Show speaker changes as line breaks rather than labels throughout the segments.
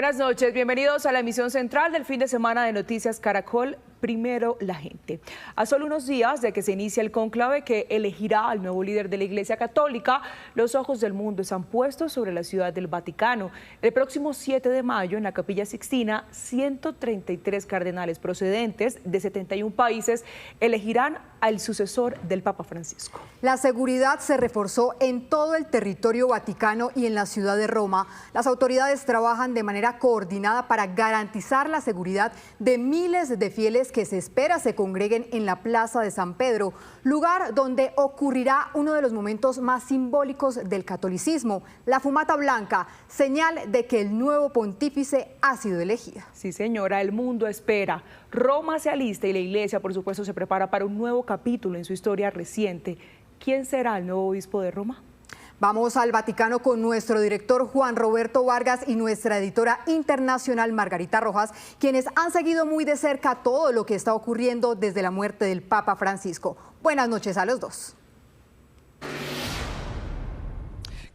Buenas noches, bienvenidos a la emisión central del fin de semana de Noticias Caracol. Primero la gente. A solo unos días de que se inicie el cónclave que elegirá al nuevo líder de la Iglesia Católica, los ojos del mundo están puestos sobre la ciudad del Vaticano. El próximo 7 de mayo, en la Capilla Sixtina, 133 cardenales procedentes de 71 países elegirán al sucesor del Papa Francisco.
La seguridad se reforzó en todo el territorio vaticano y en la ciudad de Roma. Las autoridades trabajan de manera coordinada para garantizar la seguridad de miles de fieles que se espera se congreguen en la Plaza de San Pedro, lugar donde ocurrirá uno de los momentos más simbólicos del catolicismo, la fumata blanca, señal de que el nuevo pontífice ha sido elegido.
Sí, señora, el mundo espera. Roma se alista y la Iglesia, por supuesto, se prepara para un nuevo capítulo en su historia reciente. ¿Quién será el nuevo obispo de Roma?
Vamos al Vaticano con nuestro director Juan Roberto Vargas y nuestra editora internacional Margarita Rojas, quienes han seguido muy de cerca todo lo que está ocurriendo desde la muerte del Papa Francisco. Buenas noches a los dos.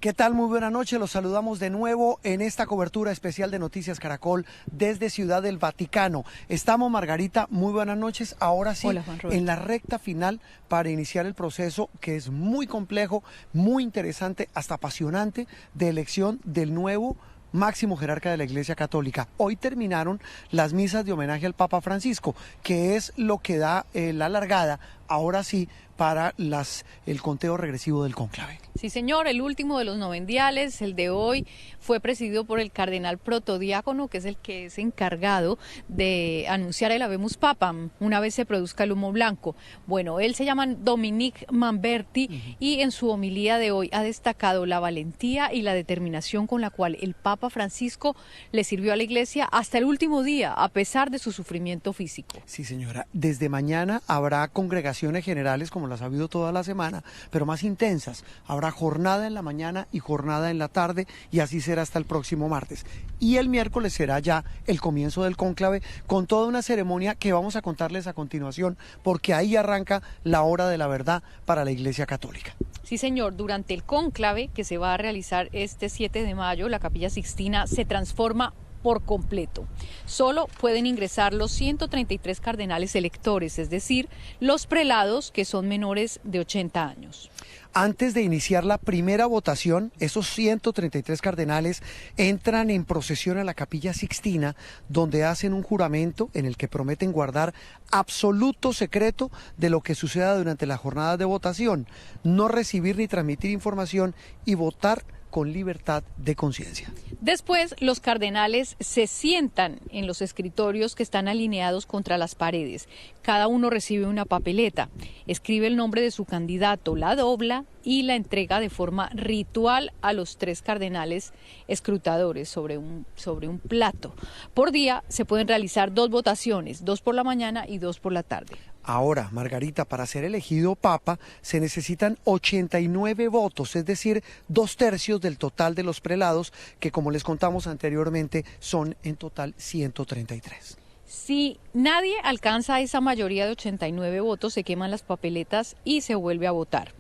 ¿Qué tal? Muy buena noche, los saludamos de nuevo en esta cobertura especial de Noticias Caracol desde Ciudad del Vaticano. Estamos, Margarita, muy buenas noches. Ahora sí,
hola, Juan Roberto,
en la recta final para iniciar el proceso que es muy complejo, muy interesante, hasta apasionante, de elección del nuevo máximo jerarca de la Iglesia Católica. Hoy terminaron las misas de homenaje al Papa Francisco, que es lo que da la largada, ahora sí, para el conteo regresivo del cónclave.
Sí, señor, el último de los novendiales, el de hoy, fue presidido por el cardenal protodiácono, que es el que es encargado de anunciar el Habemus Papam una vez se produzca el humo blanco. Bueno, él se llama Dominique Manberti y en su homilía de hoy ha destacado la valentía y la determinación con la cual el Papa Francisco le sirvió a la Iglesia hasta el último día, a pesar de su sufrimiento físico.
Sí, señora, desde mañana habrá congregaciones generales como las ha habido toda la semana, pero más intensas. Habrá jornada en la mañana y jornada en la tarde, y así será hasta el próximo martes. Y el miércoles será ya el comienzo del cónclave, con toda una ceremonia que vamos a contarles a continuación, porque ahí arranca la hora de la verdad para la Iglesia Católica.
Sí, señor, durante el cónclave que se va a realizar este 7 de mayo, la Capilla Sixtina se transforma por completo. Solo pueden ingresar los 133 cardenales electores, es decir, los prelados que son menores de 80 años.
Antes de iniciar la primera votación, esos 133 cardenales entran en procesión a la Capilla Sixtina, donde hacen un juramento en el que prometen guardar absoluto secreto de lo que suceda durante las jornadas de votación, no recibir ni transmitir información y votar con libertad de conciencia.
Después, los cardenales se sientan en los escritorios que están alineados contra las paredes. Cada uno recibe una papeleta, escribe el nombre de su candidato, la dobla y la entrega de forma ritual a los 3 cardenales escrutadores sobre un plato. Por día se pueden realizar 2 votaciones, 2 por la mañana y 2 por la tarde.
Ahora, Margarita, para ser elegido papa se necesitan 89 votos, es decir, 2/3 del total de los prelados, que como les contamos anteriormente son en total 133.
Si nadie alcanza esa mayoría de 89 votos, se queman las papeletas y se vuelve a votar.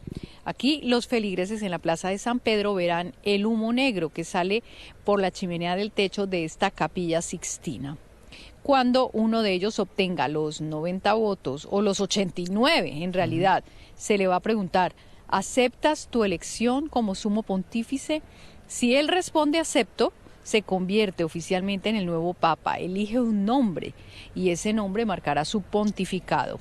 Aquí los feligreses en la Plaza de San Pedro verán el humo negro que sale por la chimenea del techo de esta Capilla Sixtina. Cuando uno de ellos obtenga los 90 votos, o los 89 en realidad, se le va a preguntar, ¿aceptas tu elección como sumo pontífice? Si él responde acepto, se convierte oficialmente en el nuevo papa, elige un nombre y ese nombre marcará su pontificado.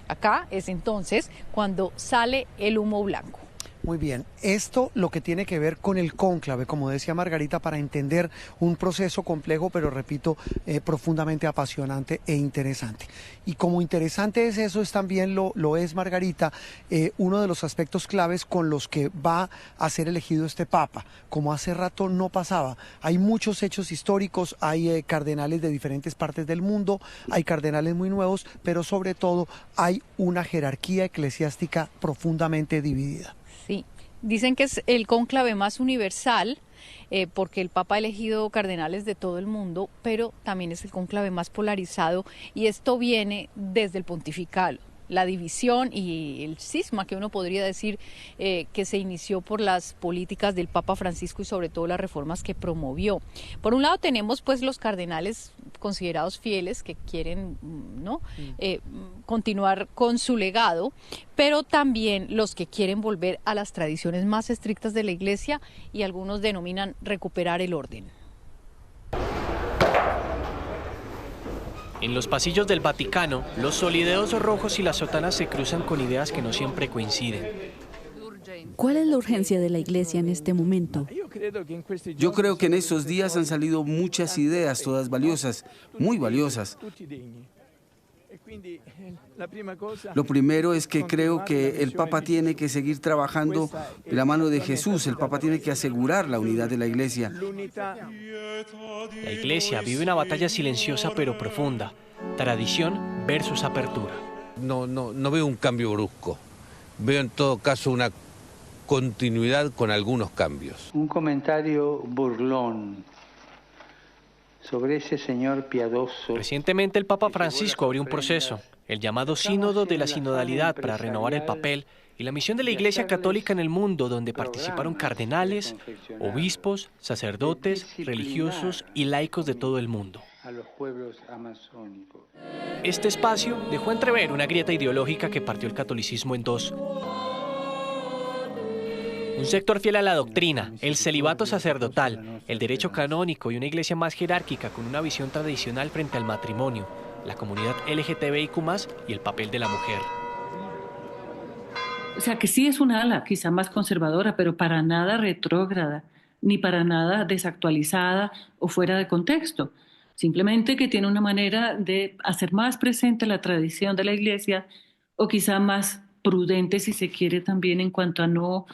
Acá es entonces cuando sale el humo blanco.
Muy bien, esto lo que tiene que ver con el cónclave, como decía Margarita, para entender un proceso complejo, pero repito, profundamente apasionante e interesante. Y como interesante es eso, es también lo es, Margarita, uno de los aspectos claves con los que va a ser elegido este Papa, como hace rato no pasaba. Hay muchos hechos históricos, hay cardenales de diferentes partes del mundo, hay cardenales muy nuevos, pero sobre todo hay una jerarquía eclesiástica profundamente dividida.
Sí, dicen que es el cónclave más universal porque el Papa ha elegido cardenales de todo el mundo, pero también es el cónclave más polarizado y esto viene desde el pontificado. la división y el cisma que uno podría decir que se inició por las políticas del Papa Francisco y sobre todo las reformas que promovió. Por un lado tenemos pues los cardenales considerados fieles que quieren continuar con su legado, pero también los que quieren volver a las tradiciones más estrictas de la Iglesia y algunos denominan recuperar el orden.
En los pasillos del Vaticano, los solideos rojos y las sotanas se cruzan con ideas que no siempre coinciden.
¿Cuál es la urgencia de la Iglesia en este momento?
Yo creo que en estos días han salido muchas ideas, todas valiosas, muy valiosas. Lo primero es que creo que el Papa tiene que seguir trabajando de la mano de Jesús. El Papa tiene que asegurar la unidad de la Iglesia.
La Iglesia vive una batalla silenciosa pero profunda. Tradición versus apertura.
No veo un cambio brusco. Veo en todo caso una continuidad con algunos cambios.
Un comentario burlón sobre ese señor piadoso.
Recientemente el Papa Francisco abrió un proceso, el llamado Sínodo de la Sinodalidad, para renovar el papel y la misión de la Iglesia Católica en el mundo, donde participaron cardenales, obispos, sacerdotes, religiosos y laicos de todo el mundo. Este espacio dejó entrever una grieta ideológica que partió el catolicismo en dos. Un sector fiel a la doctrina, el celibato sacerdotal, el derecho canónico y una iglesia más jerárquica con una visión tradicional frente al matrimonio, la comunidad LGTBIQ+, y el papel de la mujer.
O sea, que sí es una ala quizá más conservadora, pero para nada retrógrada, ni para nada desactualizada o fuera de contexto. Simplemente que tiene una manera de hacer más presente la tradición de la Iglesia, o quizá más prudente, si se quiere, también en cuanto a no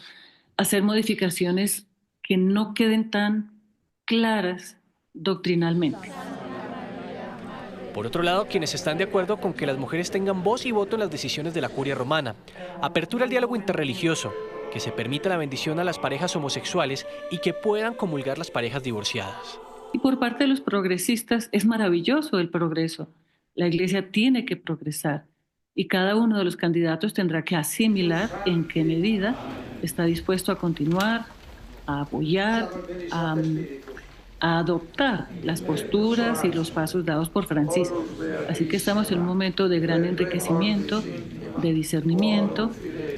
hacer modificaciones que no queden tan claras doctrinalmente.
Por otro lado, quienes están de acuerdo con que las mujeres tengan voz y voto en las decisiones de la Curia Romana, apertura al diálogo interreligioso, que se permita la bendición a las parejas homosexuales y que puedan comulgar las parejas divorciadas.
Y por parte de los progresistas es maravilloso el progreso. La Iglesia tiene que progresar y cada uno de los candidatos tendrá que asimilar en qué medida está dispuesto a continuar, a apoyar, a adoptar las posturas y los pasos dados por Francisco. Así que estamos en un momento de gran enriquecimiento, de discernimiento,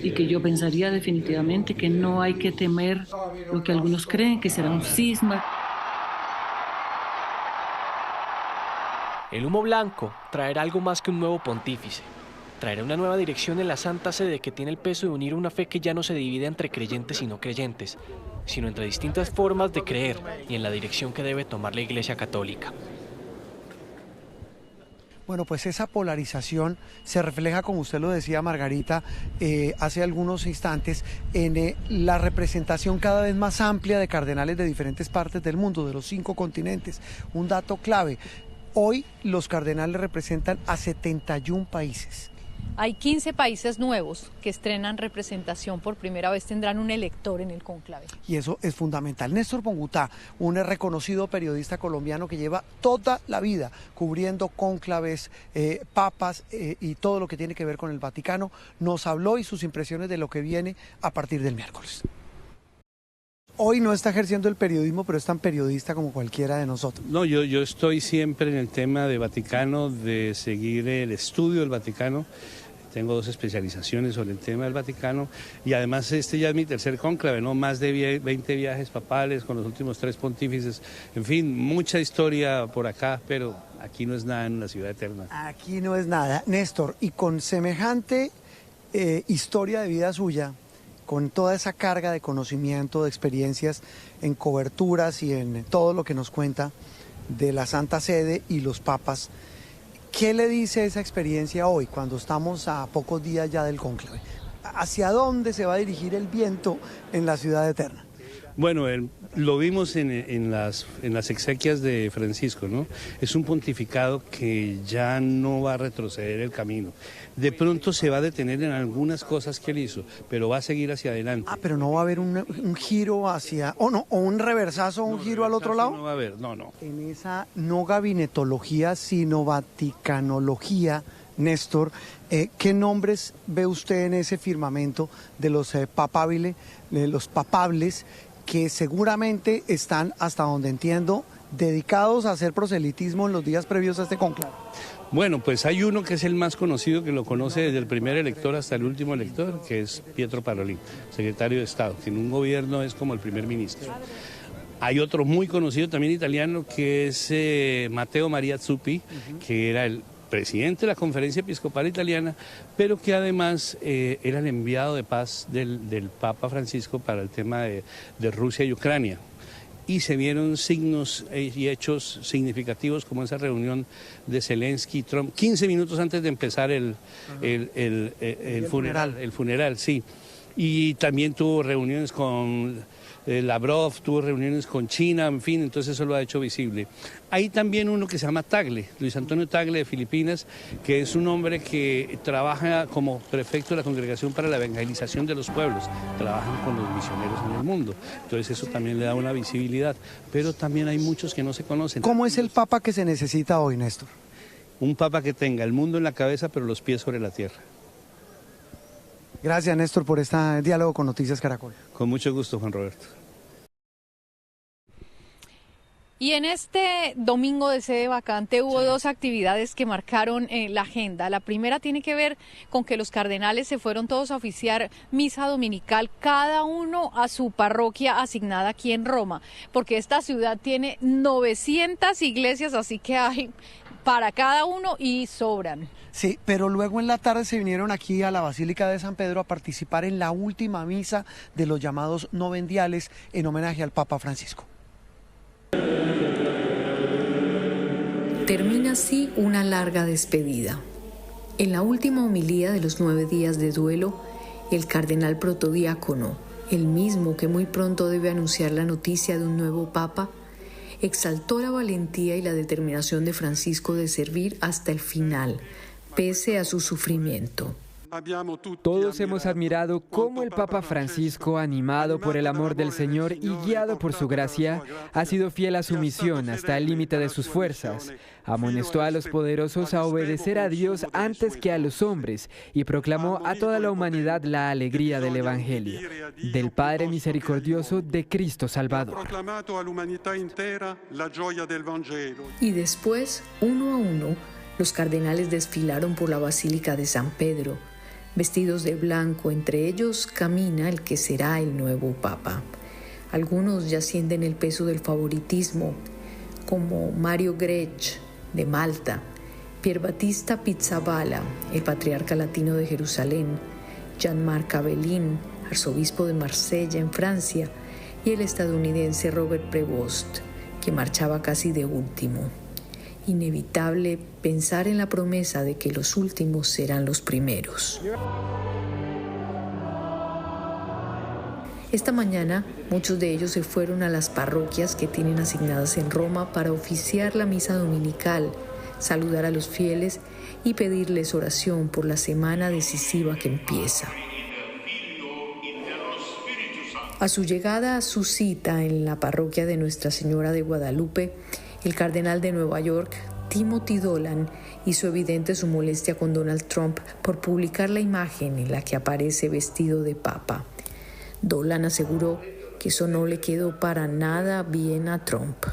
y que yo pensaría definitivamente que no hay que temer lo que algunos creen que será un cisma.
El humo blanco traerá algo más que un nuevo pontífice. Traerá una nueva dirección en la Santa Sede que tiene el peso de unir una fe que ya no se divide entre creyentes y no creyentes, sino entre distintas formas de creer y en la dirección que debe tomar la Iglesia Católica.
Bueno, pues esa polarización se refleja, como usted lo decía, Margarita, hace algunos instantes, en la representación cada vez más amplia de cardenales de diferentes partes del mundo, de los 5 continentes. Un dato clave, hoy los cardenales representan a 71 países.
Hay 15 países nuevos que estrenan representación por primera vez, tendrán un elector en el cónclave.
Y eso es fundamental. Néstor Pongutá, un reconocido periodista colombiano que lleva toda la vida cubriendo cónclaves, papas y todo lo que tiene que ver con el Vaticano, nos habló y sus impresiones de lo que viene a partir del miércoles. Hoy no está ejerciendo el periodismo, pero es tan periodista como cualquiera de nosotros.
No, yo estoy siempre en el tema de Vaticano, de seguir el estudio del Vaticano. Tengo 2 especializaciones sobre el tema del Vaticano y además este ya es mi tercer cónclave, ¿no? Más de 20 viajes papales con los últimos 3 pontífices. En fin, mucha historia por acá, pero aquí no es nada en la ciudad eterna.
Aquí no es nada. Néstor, y con semejante historia de vida suya, con toda esa carga de conocimiento, de experiencias en coberturas y en todo lo que nos cuenta de la Santa Sede y los papas, ¿qué le dice esa experiencia hoy, cuando estamos a pocos días ya del cónclave? ¿Hacia dónde se va a dirigir el viento en la ciudad eterna?
Bueno, lo vimos en las exequias de Francisco, ¿no? Es un pontificado que ya no va a retroceder el camino. De pronto se va a detener en algunas cosas que él hizo, pero va a seguir hacia adelante.
Ah, pero no va a haber un giro hacia, o un reversazo, un giro al otro lado.
No va a haber, no.
En esa no gabinetología, sino vaticanología Néstor, ¿qué nombres ve usted en ese firmamento de los papables, que seguramente están, hasta donde entiendo, dedicados a hacer proselitismo en los días previos a este conclave?
Bueno, pues hay uno que es el más conocido, que lo conoce desde el primer elector hasta el último elector, que es Pietro Parolin, secretario de Estado, que en un gobierno es como el primer ministro. Hay otro muy conocido también italiano, que es Matteo Maria Zuppi, que era el presidente de la Conferencia Episcopal Italiana, pero que además era el enviado de paz del Papa Francisco para el tema de Rusia y Ucrania. Y se vieron signos y hechos significativos como esa reunión de Zelensky y Trump, 15 minutos antes de empezar el funeral, sí. Y también tuvo reuniones con Lavrov, tuvo reuniones con China, en fin, entonces eso lo ha hecho visible. Hay también uno que se llama Tagle, Luis Antonio Tagle de Filipinas, que es un hombre que trabaja como prefecto de la Congregación para la Evangelización de los Pueblos, trabajan con los misioneros en el mundo, entonces eso también le da una visibilidad, pero también hay muchos que no se conocen.
¿Cómo es el Papa que se necesita hoy, Néstor?
Un Papa que tenga el mundo en la cabeza, pero los pies sobre la tierra.
Gracias, Néstor, por este diálogo con Noticias Caracol.
Con mucho gusto, Juan Roberto.
Y en este domingo de sede vacante hubo dos actividades que marcaron la agenda. La primera tiene que ver con que los cardenales se fueron todos a oficiar misa dominical, cada uno a su parroquia asignada aquí en Roma, porque esta ciudad tiene 900 iglesias, así que hay para cada uno y sobran.
Sí, pero luego en la tarde se vinieron aquí a la Basílica de San Pedro a participar en la última misa de los llamados novendiales en homenaje al Papa Francisco.
Termina así una larga despedida. En la última homilía de los 9 días de duelo, el cardenal protodiácono, el mismo que muy pronto debe anunciar la noticia de un nuevo papa, exaltó la valentía y la determinación de Francisco de servir hasta el final, pese a su sufrimiento.
Todos hemos admirado cómo el Papa Francisco, animado por el amor del Señor y guiado por su gracia, ha sido fiel a su misión hasta el límite de sus fuerzas. Amonestó a los poderosos a obedecer a Dios antes que a los hombres y proclamó a toda la humanidad la alegría del Evangelio, del Padre misericordioso de Cristo Salvador.
Y después, uno a uno, los cardenales desfilaron por la Basílica de San Pedro. Vestidos de blanco, entre ellos camina el que será el nuevo Papa. Algunos ya sienten el peso del favoritismo, como Mario Grech, de Malta, Pierbattista Pizzaballa, el patriarca latino de Jerusalén, Jean-Marc Abelin, arzobispo de Marsella, en Francia, y el estadounidense Robert Prevost, que marchaba casi de último. Inevitable pensar en la promesa de que los últimos serán los primeros. Esta mañana, muchos de ellos se fueron a las parroquias que tienen asignadas en Roma para oficiar la misa dominical, saludar a los fieles y pedirles oración por la semana decisiva que empieza. A su llegada a su cita en la parroquia de Nuestra Señora de Guadalupe, el cardenal de Nueva York, Timothy Dolan, hizo evidente su molestia con Donald Trump por publicar la imagen en la que aparece vestido de papa. Dolan aseguró que eso no le quedó para nada bien a Trump.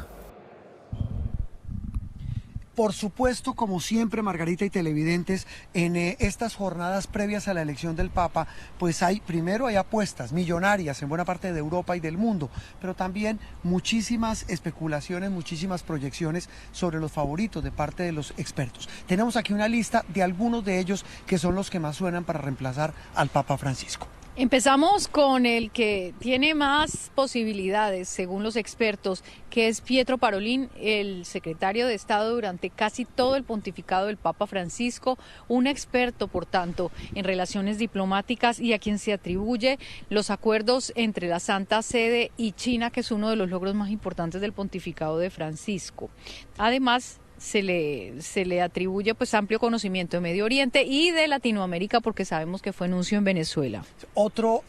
Por supuesto, como siempre, Margarita y televidentes, en estas jornadas previas a la elección del Papa, pues primero hay apuestas millonarias en buena parte de Europa y del mundo, pero también muchísimas especulaciones, muchísimas proyecciones sobre los favoritos de parte de los expertos. Tenemos aquí una lista de algunos de ellos que son los que más suenan para reemplazar al Papa Francisco.
Empezamos con el que tiene más posibilidades, según los expertos, que es Pietro Parolin, el secretario de Estado durante casi todo el pontificado del Papa Francisco, un experto, por tanto, en relaciones diplomáticas y a quien se atribuye los acuerdos entre la Santa Sede y China, que es uno de los logros más importantes del pontificado de Francisco. Además, se le atribuye pues amplio conocimiento de Medio Oriente y de Latinoamérica, porque sabemos que fue nuncio en Venezuela.
Otro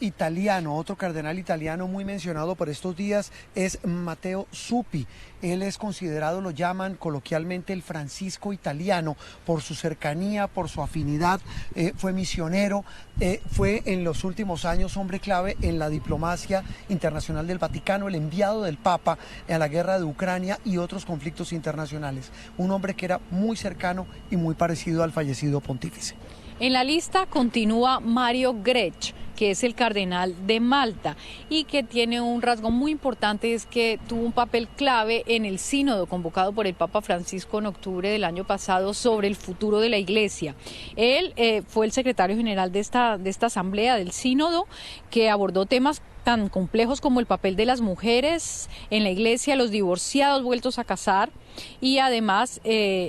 cardenal italiano muy mencionado por estos días es Matteo Zuppi. Él es considerado, lo llaman coloquialmente el Francisco italiano, por su cercanía, por su afinidad, fue misionero, fue en los últimos años hombre clave en la diplomacia internacional del Vaticano, el enviado del Papa a la guerra de Ucrania y otros conflictos internacionales. Un hombre que era muy cercano y muy parecido al fallecido pontífice.
En la lista continúa Mario Grech, que es el cardenal de Malta y que tiene un rasgo muy importante, es que tuvo un papel clave en el sínodo convocado por el Papa Francisco en octubre del año pasado sobre el futuro de la Iglesia. Él fue el secretario general de esta asamblea del sínodo, que abordó temas tan complejos como el papel de las mujeres en la Iglesia, los divorciados vueltos a casar y además,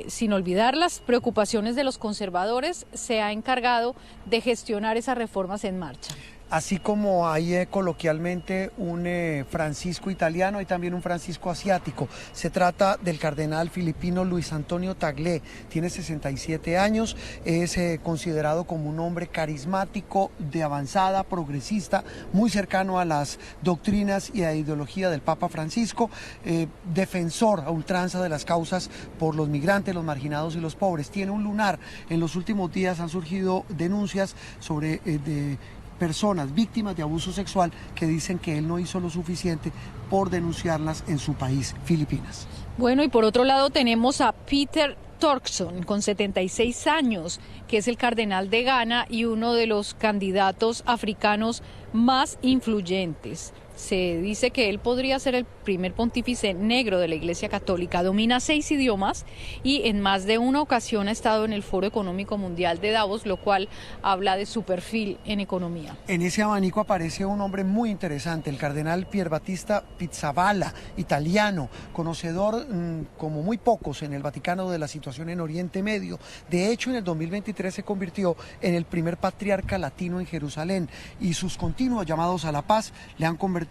sin olvidar las preocupaciones de los conservadores, se ha encargado de gestionar esas reformas en marcha.
Así como hay coloquialmente un Francisco italiano, hay también un Francisco asiático. Se trata del cardenal filipino Luis Antonio Tagle, tiene 67 años, es considerado como un hombre carismático, de avanzada, progresista, muy cercano a las doctrinas y a la ideología del Papa Francisco, defensor a ultranza de las causas por los migrantes, los marginados y los pobres. Tiene un lunar. En los últimos días han surgido denuncias sobre personas víctimas de abuso sexual que dicen que él no hizo lo suficiente por denunciarlas en su país, Filipinas.
Bueno, y por otro lado tenemos a Peter Turkson, con 76 años, que es el cardenal de Ghana y uno de los candidatos africanos más influyentes. Se dice que él podría ser el primer pontífice negro de la Iglesia Católica. Domina 6 idiomas y en más de una ocasión ha estado en el Foro Económico Mundial de Davos, lo cual habla de su perfil en economía.
En ese abanico aparece un hombre muy interesante, el cardenal Pierbattista Pizzaballa, italiano, conocedor como muy pocos en el Vaticano de la situación en Oriente Medio. De hecho, en el 2023 se convirtió en el primer patriarca latino en Jerusalén y sus continuos llamados a la paz le han convertido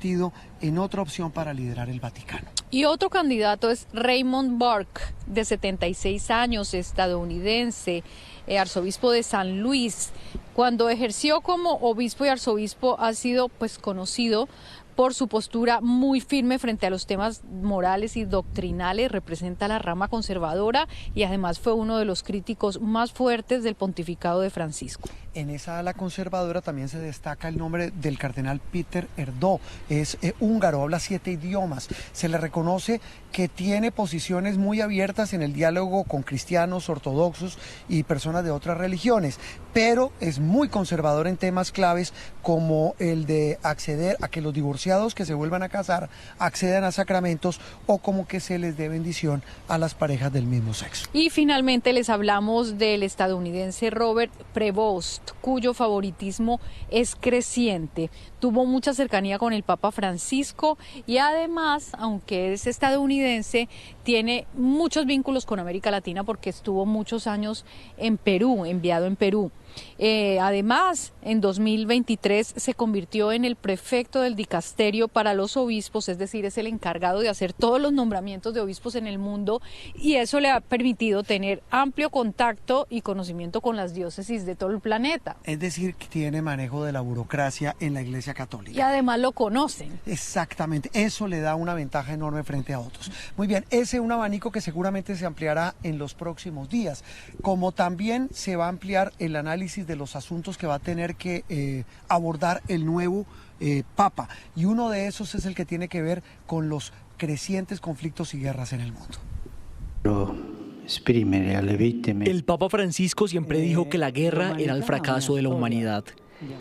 en otra opción para liderar el Vaticano.
Y otro candidato es Raymond Burke, de 76 años, estadounidense, arzobispo de San Luis. Cuando ejerció como obispo y arzobispo ha sido conocido por su postura muy firme frente a los temas morales y doctrinales, representa la rama conservadora y además fue uno de los críticos más fuertes del pontificado de Francisco.
En esa ala conservadora también se destaca el nombre del cardenal Péter Erdő, es húngaro, habla 7 idiomas, se le reconoce que tiene posiciones muy abiertas en el diálogo con cristianos, ortodoxos y personas de otras religiones, pero es muy conservador en temas claves como el de acceder a que los divorciados que se vuelvan a casar accedan a sacramentos o como que se les dé bendición a las parejas del mismo sexo.
Y finalmente les hablamos del estadounidense Robert Prevost, cuyo favoritismo es creciente. Tuvo mucha cercanía con el Papa Francisco y además, aunque es estadounidense, tiene muchos vínculos con América Latina porque estuvo muchos años en Perú, enviado en Perú. Además, en 2023 se convirtió en el prefecto del dicasterio para los obispos, es decir, es el encargado de hacer todos los nombramientos de obispos en el mundo y eso le ha permitido tener amplio contacto y conocimiento con las diócesis de todo el planeta.
Es decir, que tiene manejo de la burocracia en la Iglesia Católica.
Y además lo conocen.
Exactamente, eso le da una ventaja enorme frente a otros. Muy bien, ese es un abanico que seguramente se ampliará en los próximos días, como también se va a ampliar el análisis de los asuntos que va a tener que abordar el nuevo Papa, y uno de esos es el que tiene que ver con los crecientes conflictos y guerras en el mundo.
El Papa Francisco siempre dijo que la guerra era el fracaso de la humanidad.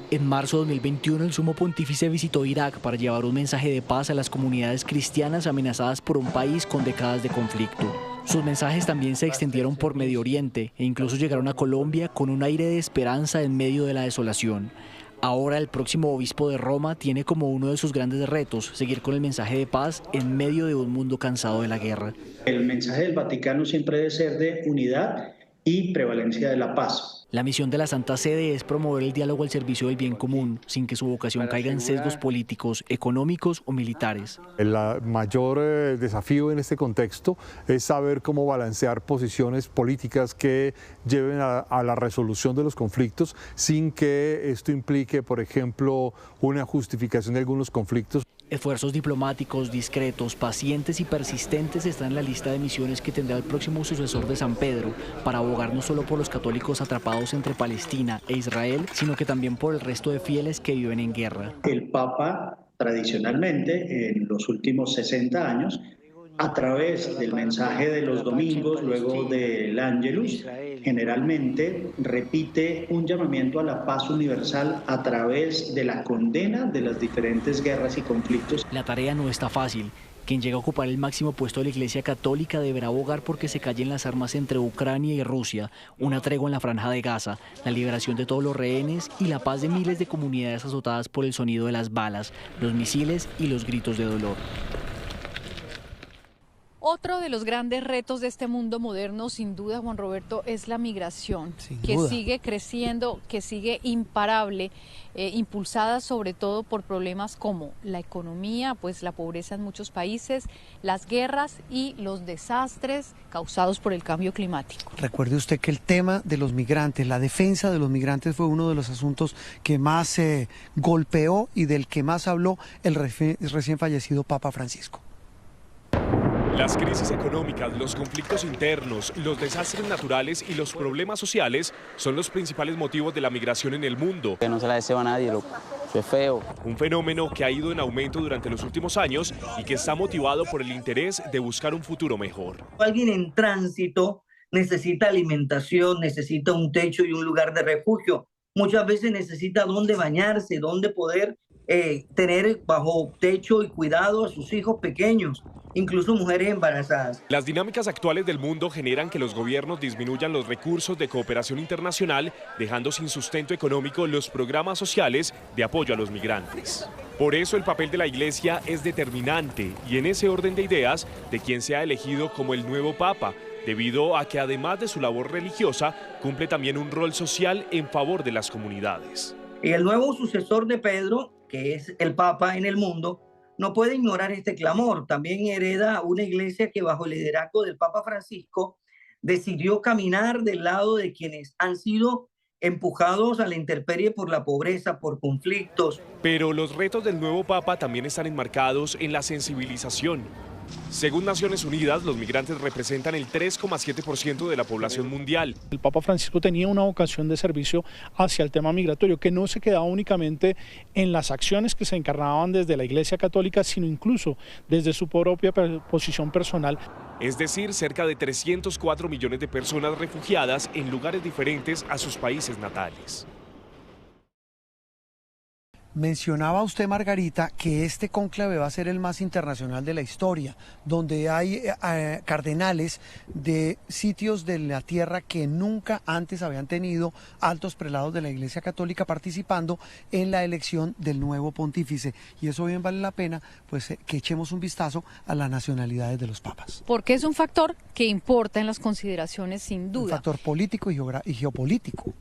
En marzo de 2021, el sumo pontífice visitó Irak para llevar un mensaje de paz a las comunidades cristianas amenazadas por un país con décadas de conflicto. Sus mensajes también se extendieron por Medio Oriente e incluso llegaron a Colombia con un aire de esperanza en medio de la desolación. Ahora el próximo obispo de Roma tiene como uno de sus grandes retos seguir con el mensaje de paz en medio de un mundo cansado de la guerra.
El mensaje del Vaticano siempre debe ser de unidad y prevalencia de la paz.
La misión de la Santa Sede es promover el diálogo al servicio del bien común, sin que su vocación caiga en sesgos políticos, económicos o militares.
El mayor desafío en este contexto es saber cómo balancear posiciones políticas que lleven a la resolución de los conflictos sin que esto implique, por ejemplo, una justificación de algunos conflictos.
Esfuerzos diplomáticos, discretos, pacientes y persistentes están en la lista de misiones que tendrá el próximo sucesor de San Pedro para abogar no solo por los católicos atrapados entre Palestina e Israel, sino que también por el resto de fieles que viven en guerra.
El Papa, tradicionalmente, en los últimos 60 años, a través del mensaje de los domingos, luego del Ángelus, generalmente repite un llamamiento a la paz universal a través de la condena de las diferentes guerras y conflictos.
La tarea no está fácil. Quien llega a ocupar el máximo puesto de la Iglesia Católica deberá abogar porque se callen las armas entre Ucrania y Rusia, una tregua en la Franja de Gaza, la liberación de todos los rehenes y la paz de miles de comunidades azotadas por el sonido de las balas, los misiles y los gritos de dolor.
Otro de los grandes retos de este mundo moderno, sin duda, Juan Roberto, es la migración, sigue creciendo, que sigue imparable, impulsada sobre todo por problemas como la economía, pues la pobreza en muchos países, las guerras y los desastres causados por el cambio climático.
Recuerde usted que el tema de los migrantes, la defensa de los migrantes fue uno de los asuntos que más golpeó y del que más habló el recién fallecido Papa Francisco.
Las crisis económicas, los conflictos internos, los desastres naturales y los problemas sociales son los principales motivos de la migración en el mundo.
Que no se la deseo a nadie, loco. Eso es feo.
Un fenómeno que ha ido en aumento durante los últimos años y que está motivado por el interés de buscar un futuro mejor.
Alguien en tránsito necesita alimentación, necesita un techo y un lugar de refugio. Muchas veces necesita dónde bañarse, dónde poder tener bajo techo y cuidado a sus hijos pequeños, incluso mujeres embarazadas.
Las dinámicas actuales del mundo generan que los gobiernos disminuyan los recursos de cooperación internacional, dejando sin sustento económico los programas sociales de apoyo a los migrantes. Por eso el papel de la Iglesia es determinante y en ese orden de ideas de quien sea elegido como el nuevo Papa, debido a que además de su labor religiosa, cumple también un rol social en favor de las comunidades.
Y el nuevo sucesor de Pedro, que es el Papa en el mundo, no puede ignorar este clamor. También hereda una iglesia que bajo el liderazgo del Papa Francisco decidió caminar del lado de quienes han sido empujados a la intemperie por la pobreza, por conflictos.
Pero los retos del nuevo Papa también están enmarcados en la sensibilización. Según Naciones Unidas, los migrantes representan el 3,7% de la población mundial.
El Papa Francisco tenía una vocación de servicio hacia el tema migratorio, que no se quedaba únicamente en las acciones que se encarnaban desde la Iglesia Católica, sino incluso desde su propia posición personal.
Es decir, cerca de 304 millones de personas refugiadas en lugares diferentes a sus países natales.
Mencionaba usted, Margarita, que este cónclave va a ser el más internacional de la historia, donde hay cardenales de sitios de la tierra que nunca antes habían tenido altos prelados de la Iglesia Católica participando en la elección del nuevo pontífice. Y eso bien vale la pena, pues, que echemos un vistazo a las nacionalidades de los papas.
Porque es un factor que importa en las consideraciones, sin duda.
Un factor político y geopolítico.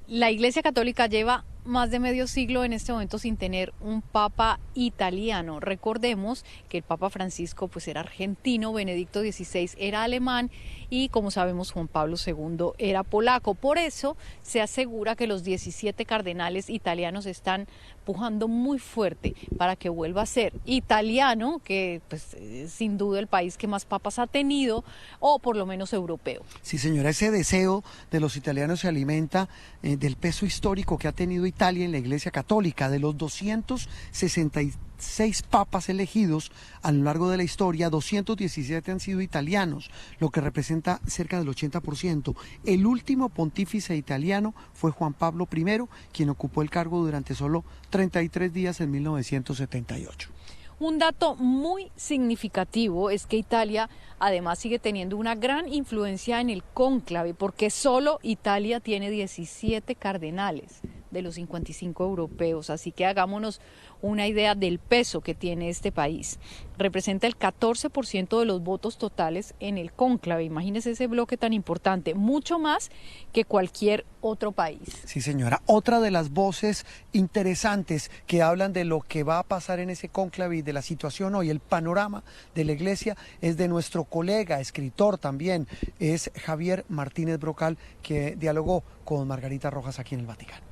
La Iglesia Católica lleva más de medio siglo en este momento sin tener un papa italiano. Recordemos que el Papa Francisco pues era argentino, Benedicto XVI era alemán y, como sabemos, Juan Pablo II era polaco. Por eso se asegura que los 17 cardenales italianos están pujando muy fuerte para que vuelva a ser italiano, que pues sin duda el país que más papas ha tenido, o por lo menos europeo.
Sí, señora, ese deseo de los italianos se alimenta del peso histórico que ha tenido Italia en la Iglesia Católica. De los 266 papas elegidos a lo largo de la historia, 217 han sido italianos, lo que representa cerca del 80%. El último pontífice italiano fue Juan Pablo I, quien ocupó el cargo durante solo 33 días en 1978.
Un dato muy significativo es que Italia además sigue teniendo una gran influencia en el cónclave, porque solo Italia tiene 17 cardenales. de los 55 europeos, así que hagámonos una idea del peso que tiene este país. Representa el 14% de los votos totales en el cónclave, imagínese ese bloque tan importante, mucho más que cualquier otro país.
Sí, señora. Otra de las voces interesantes que hablan de lo que va a pasar en ese cónclave y de la situación hoy, el panorama de la Iglesia, es de nuestro colega, escritor también, es Javier Martínez Brocal, que dialogó con Margarita Rojas aquí en el Vaticano.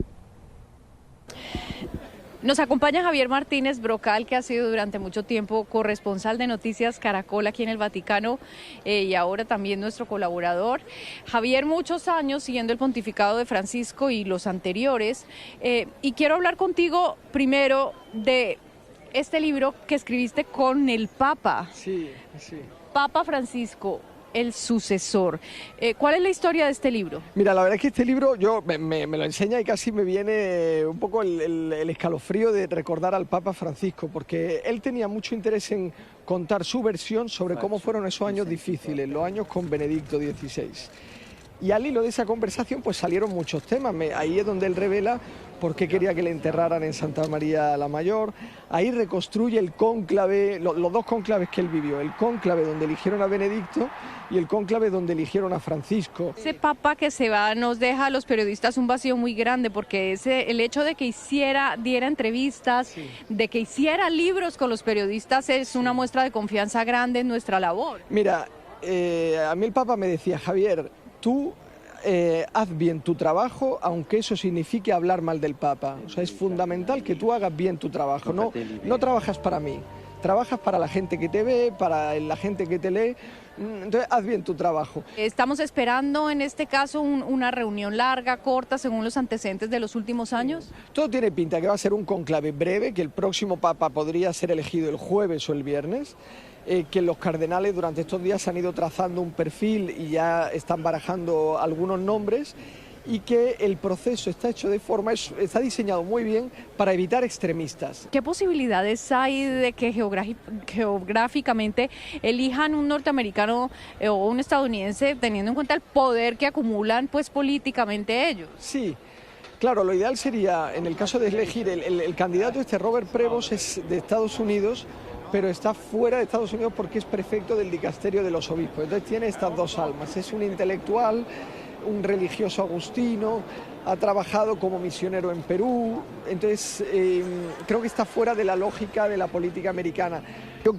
Nos acompaña Javier Martínez Brocal, que ha sido durante mucho tiempo corresponsal de Noticias Caracol aquí en el Vaticano y ahora también nuestro colaborador. Javier, muchos años siguiendo el pontificado de Francisco y los anteriores, y quiero hablar contigo primero de este libro que escribiste con el Papa.
Sí.
Papa Francisco, el sucesor. ¿Cuál es la historia de este libro?
Mira, la verdad es que este libro me lo enseña y casi me viene un poco el escalofrío de recordar al Papa Francisco, porque él tenía mucho interés en contar su versión sobre cómo fueron esos años difíciles, los años con Benedicto XVI. Y al hilo de esa conversación pues salieron muchos temas. Ahí es donde él revela por qué quería que le enterraran en Santa María la Mayor. Ahí reconstruye el cónclave, los dos cónclaves que él vivió, el cónclave donde eligieron a Benedicto y el cónclave donde eligieron a Francisco.
Ese Papa que se va nos deja a los periodistas un vacío muy grande, porque el hecho de que diera entrevistas, de que hiciera libros con los periodistas es una muestra de confianza grande en nuestra labor.
Mira, a mí el Papa me decía, Javier, tú haz bien tu trabajo, aunque eso signifique hablar mal del Papa. O sea, es fundamental que tú hagas bien tu trabajo. No trabajas para mí, trabajas para la gente que te ve, para la gente que te lee. Entonces, haz bien tu trabajo.
¿Estamos esperando en este caso una reunión larga, corta, según los antecedentes de los últimos años?
Todo tiene pinta que va a ser un conclave breve, que el próximo Papa podría ser elegido el jueves o el viernes. Que los cardenales durante estos días han ido trazando un perfil y ya están barajando algunos nombres, y que el proceso está hecho está diseñado muy bien para evitar extremistas.
¿Qué posibilidades hay de que geográficamente elijan un norteamericano o un estadounidense, teniendo en cuenta el poder que acumulan pues políticamente ellos?
Sí. Claro, lo ideal sería, en el caso de elegir, el candidato Robert Prevost es de Estados Unidos, pero está fuera de Estados Unidos porque es prefecto del dicasterio de los obispos. Entonces tiene estas dos almas, es un intelectual, un religioso agustino, ha trabajado como misionero en Perú, entonces creo que está fuera de la lógica de la política americana. Yo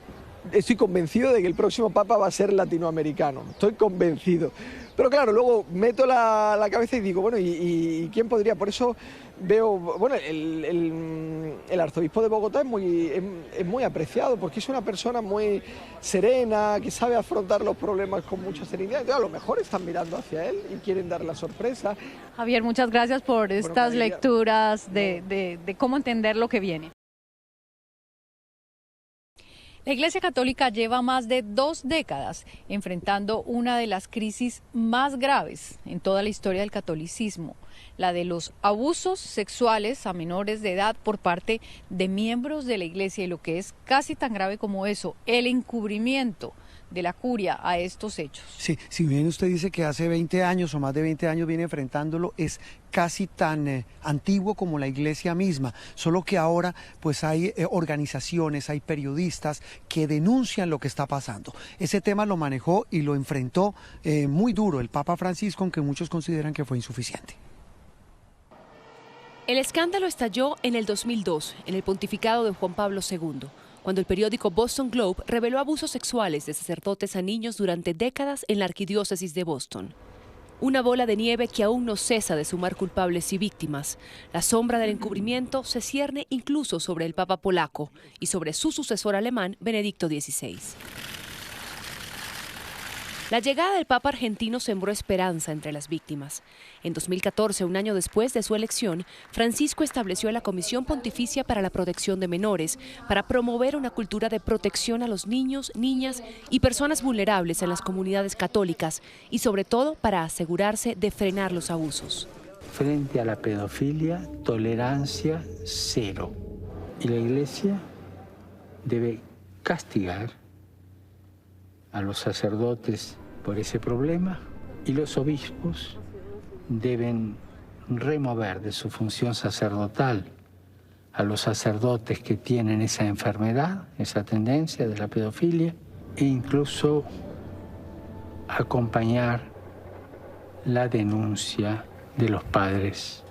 estoy convencido de que el próximo Papa va a ser latinoamericano, estoy convencido. Pero claro, luego meto la cabeza y digo, bueno, ¿y quién podría? Por eso veo, bueno, el arzobispo de Bogotá es muy apreciado, porque es una persona muy serena, que sabe afrontar los problemas con mucha serenidad. Entonces, a lo mejor están mirando hacia él y quieren dar la sorpresa.
Javier, muchas gracias por estas lecturas de cómo entender lo que viene. La Iglesia Católica lleva más de 2 décadas enfrentando una de las crisis más graves en toda la historia del catolicismo, la de los abusos sexuales a menores de edad por parte de miembros de la Iglesia, y lo que es casi tan grave como eso, el encubrimiento de la curia a estos hechos.
Sí, si bien usted dice que hace 20 años o más de 20 años viene enfrentándolo, es casi tan antiguo como la Iglesia misma, solo que ahora pues hay organizaciones, hay periodistas que denuncian lo que está pasando. Ese tema lo manejó y lo enfrentó muy duro el Papa Francisco, aunque muchos consideran que fue insuficiente.
El escándalo estalló en el 2002, en el pontificado de Juan Pablo II, cuando el periódico Boston Globe reveló abusos sexuales de sacerdotes a niños durante décadas en la arquidiócesis de Boston. Una bola de nieve que aún no cesa de sumar culpables y víctimas. La sombra del encubrimiento se cierne incluso sobre el Papa polaco y sobre su sucesor alemán, Benedicto XVI. La llegada del Papa argentino sembró esperanza entre las víctimas. En 2014, un año después de su elección, Francisco estableció la Comisión Pontificia para la Protección de Menores para promover una cultura de protección a los niños, niñas y personas vulnerables en las comunidades católicas y sobre todo para asegurarse de frenar los abusos.
Frente a la pedofilia, tolerancia cero. Y la Iglesia debe castigar a los sacerdotes por ese problema, y los obispos deben remover de su función sacerdotal a los sacerdotes que tienen esa enfermedad, esa tendencia de la pedofilia, e incluso acompañar la denuncia de los padres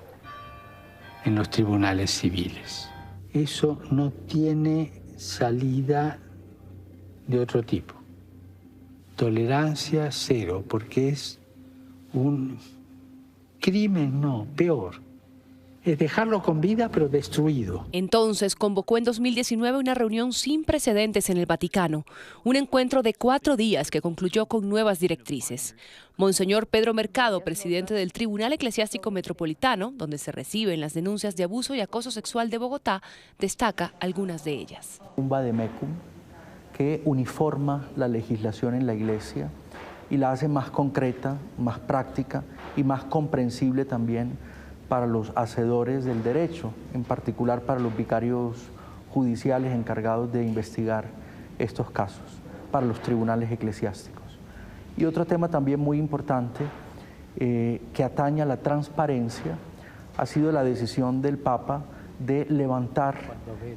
en los tribunales civiles. Eso no tiene salida de otro tipo. Tolerancia cero, porque es un crimen, no, peor. Es dejarlo con vida, pero destruido.
Entonces convocó en 2019 una reunión sin precedentes en el Vaticano, un encuentro de 4 días que concluyó con nuevas directrices. Monseñor Pedro Mercado, presidente del Tribunal Eclesiástico Metropolitano, donde se reciben las denuncias de abuso y acoso sexual de Bogotá, destaca algunas de ellas.
Un vademecum que uniforma la legislación en la Iglesia y la hace más concreta, más práctica y más comprensible también para los hacedores del derecho, en particular para los vicarios judiciales encargados de investigar estos casos, para los tribunales eclesiásticos. Y otro tema también muy importante que atañe a la transparencia ha sido la decisión del Papa de levantar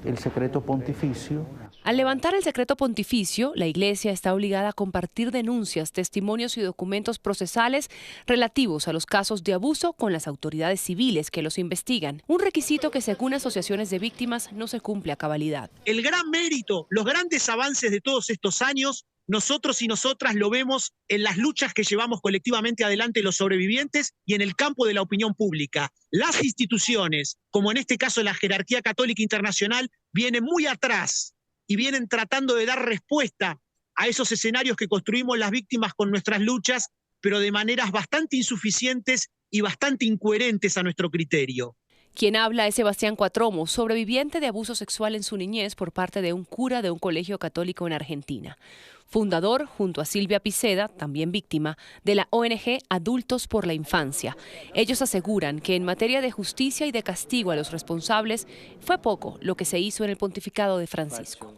el secreto pontificio.
Al levantar el secreto pontificio, la Iglesia está obligada a compartir denuncias, testimonios y documentos procesales relativos a los casos de abuso con las autoridades civiles que los investigan, un requisito que según asociaciones de víctimas no se cumple a cabalidad.
El gran mérito, los grandes avances de todos estos años, nosotros y nosotras lo vemos en las luchas que llevamos colectivamente adelante los sobrevivientes y en el campo de la opinión pública. Las instituciones, como en este caso la jerarquía católica internacional, vienen muy atrás y vienen tratando de dar respuesta a esos escenarios que construimos las víctimas con nuestras luchas, pero de maneras bastante insuficientes y bastante incoherentes a nuestro criterio.
Quien habla es Sebastián Cuatromo, sobreviviente de abuso sexual en su niñez por parte de un cura de un colegio católico en Argentina. Fundador, junto a Silvia Piceda, también víctima, de la ONG Adultos por la Infancia. Ellos aseguran que en materia de justicia y de castigo a los responsables fue poco lo que se hizo en el pontificado de Francisco.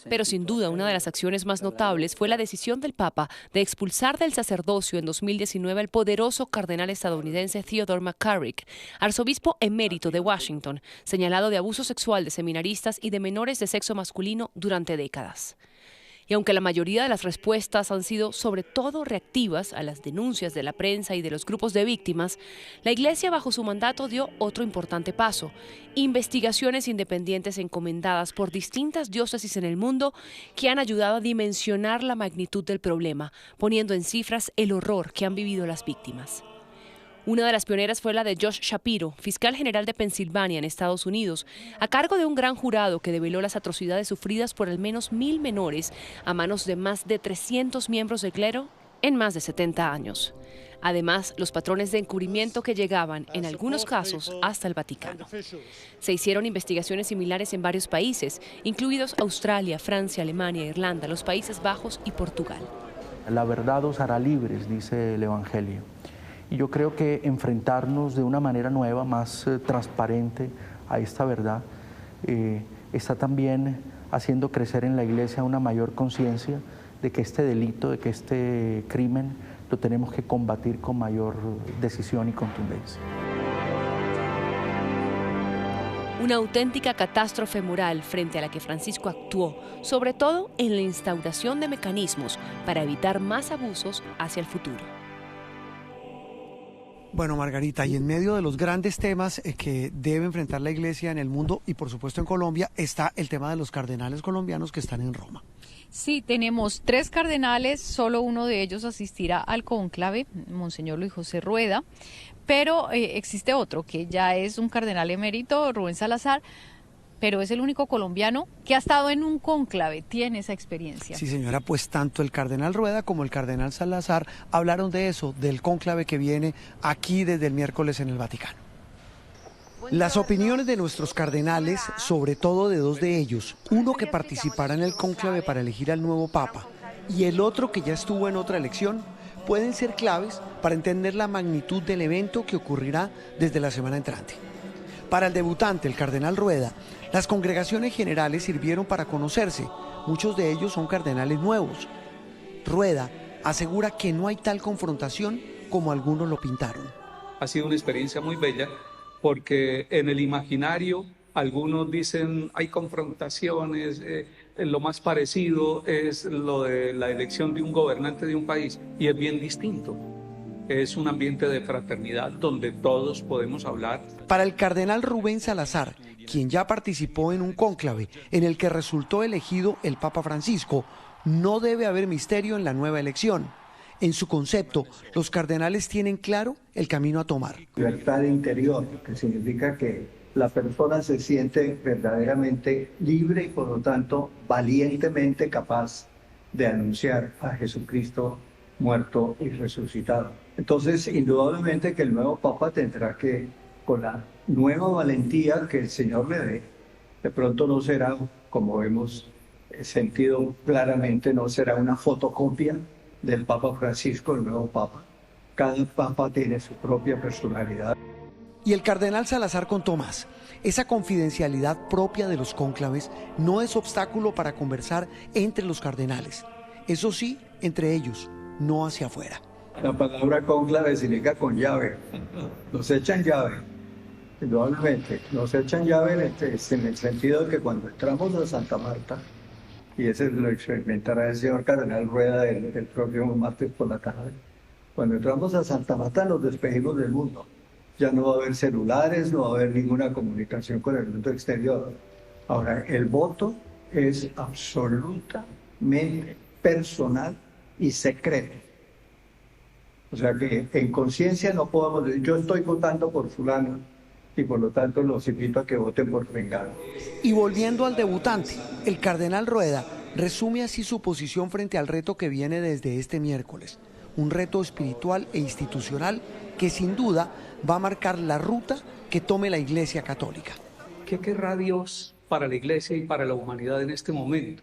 Pero sin duda una de las acciones más notables fue la decisión del Papa de expulsar del sacerdocio en 2019 al poderoso cardenal estadounidense Theodore McCarrick, arzobispo emérito de Washington, señalado de abuso sexual de seminaristas y de menores de sexo masculino durante décadas. Y aunque la mayoría de las respuestas han sido sobre todo reactivas a las denuncias de la prensa y de los grupos de víctimas, la Iglesia bajo su mandato dio otro importante paso: investigaciones independientes encomendadas por distintas diócesis en el mundo que han ayudado a dimensionar la magnitud del problema, poniendo en cifras el horror que han vivido las víctimas. Una de las pioneras fue la de Josh Shapiro, fiscal general de Pensilvania en Estados Unidos, a cargo de un gran jurado que develó las atrocidades sufridas por al menos 1.000 menores a manos de más de 300 miembros del clero en más de 70 años. Además, los patrones de encubrimiento que llegaban, en algunos casos, hasta el Vaticano. Se hicieron investigaciones similares en varios países, incluidos Australia, Francia, Alemania, Irlanda, los Países Bajos y Portugal.
La verdad os hará libres, dice el Evangelio. Y yo creo que enfrentarnos de una manera nueva, más transparente a esta verdad, está también haciendo crecer en la Iglesia una mayor conciencia de que este delito, de que este crimen, lo tenemos que combatir con mayor decisión y contundencia.
Una auténtica catástrofe moral frente a la que Francisco actuó, sobre todo en la instauración de mecanismos para evitar más abusos hacia el futuro.
Bueno, Margarita, y en medio de los grandes temas que debe enfrentar la Iglesia en el mundo y por supuesto en Colombia, está el tema de los cardenales colombianos que están en Roma.
Sí, tenemos 3 cardenales, solo uno de ellos asistirá al cónclave, Monseñor Luis José Rueda, pero existe otro que ya es un cardenal emérito, Rubén Salazar, pero es el único colombiano que ha estado en un cónclave, tiene esa experiencia.
Sí, señora, pues tanto el cardenal Rueda como el cardenal Salazar hablaron de eso, del cónclave que viene aquí desde el miércoles en el Vaticano. Las opiniones de nuestros cardenales, sobre todo de 2 de ellos, uno que participará en el cónclave para elegir al nuevo Papa y el otro que ya estuvo en otra elección, pueden ser claves para entender la magnitud del evento que ocurrirá desde la semana entrante. Para el debutante, el cardenal Rueda, las congregaciones generales sirvieron para conocerse. Muchos de ellos son cardenales nuevos. Rueda asegura que no hay tal confrontación como algunos lo pintaron.
ha sido una experiencia muy bella, porque en el imaginario algunos dicen hay confrontaciones, lo más parecido es lo de la elección de un gobernante de un país, y es bien distinto. Es un ambiente de fraternidad donde todos podemos hablar.
Para el cardenal Rubén Salazar, quien ya participó en un cónclave en el que resultó elegido el Papa Francisco, no debe haber misterio en la nueva elección. En su concepto, los cardenales tienen claro el camino a tomar.
Libertad interior, que significa que la persona se siente verdaderamente libre y por lo tanto valientemente capaz de anunciar a Jesucristo muerto y resucitado. Entonces, indudablemente que el nuevo Papa tendrá que, con la nueva valentía que el Señor le dé, de pronto no será, como hemos sentido claramente, no será una fotocopia del Papa Francisco, el nuevo Papa. Cada Papa tiene su propia personalidad.
Y el cardenal Salazar contó más. Esa confidencialidad propia de los cónclaves no es obstáculo para conversar entre los cardenales. Eso sí, entre ellos, no hacia afuera.
La palabra cónclave significa con llave. Nos echan llave, indudablemente. Nos echan llave en el sentido de que cuando entramos a Santa Marta, y eso lo experimentará el señor cardenal Rueda el próximo martes por la tarde, cuando entramos a Santa Marta nos despedimos del mundo. Ya no va a haber celulares, no va a haber ninguna comunicación con el mundo exterior. Ahora, el voto es absolutamente personal y secreto. O sea que en conciencia no podemos decir, yo estoy votando por fulano y por lo tanto los invito a que voten por Vengano.
Y volviendo al debutante, el cardenal Rueda resume así su posición frente al reto que viene desde este miércoles. Un reto espiritual e institucional que sin duda va a marcar la ruta que tome la Iglesia Católica.
¿Qué querrá Dios para la Iglesia y para la humanidad en este momento?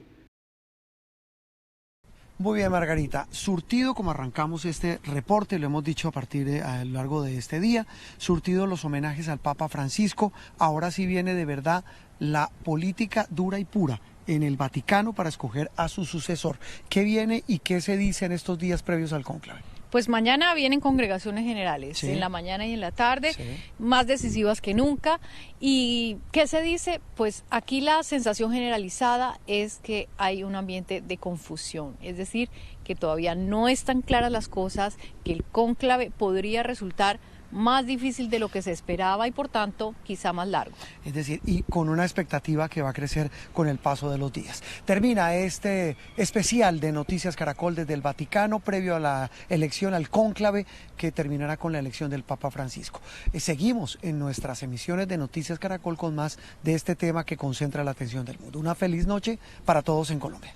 Muy bien, Margarita. Surtido, como arrancamos este reporte, lo hemos dicho a lo largo de este día, surtido los homenajes al Papa Francisco, ahora sí viene de verdad la política dura y pura en el Vaticano para escoger a su sucesor. ¿Qué viene y qué se dice en estos días previos al cónclave?
Pues mañana vienen congregaciones generales, sí, en la mañana y en la tarde, sí, más decisivas que nunca. ¿Y qué se dice? Pues aquí la sensación generalizada es que hay un ambiente de confusión, es decir, que todavía no están claras las cosas, que el cónclave podría resultar más difícil de lo que se esperaba y por tanto quizá más largo.
Es decir, y con una expectativa que va a crecer con el paso de los días. Termina este especial de Noticias Caracol desde el Vaticano previo a la elección al cónclave que terminará con la elección del Papa Francisco. Seguimos en nuestras emisiones de Noticias Caracol con más de este tema que concentra la atención del mundo. Una feliz noche para todos en Colombia.